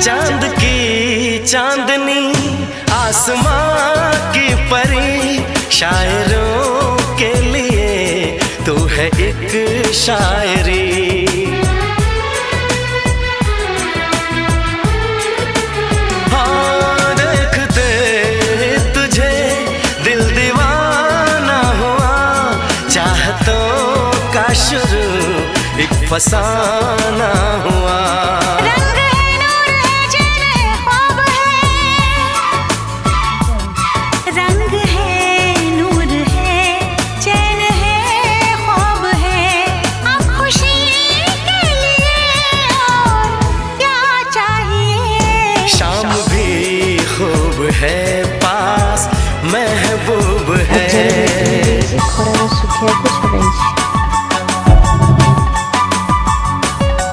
चांद की चांदनी आसमां की परी, शायरों के लिए तू है एक शायरी। हाँ देखते तुझे दिल दीवाना हुआ, चाहतों का शुरू एक फसाना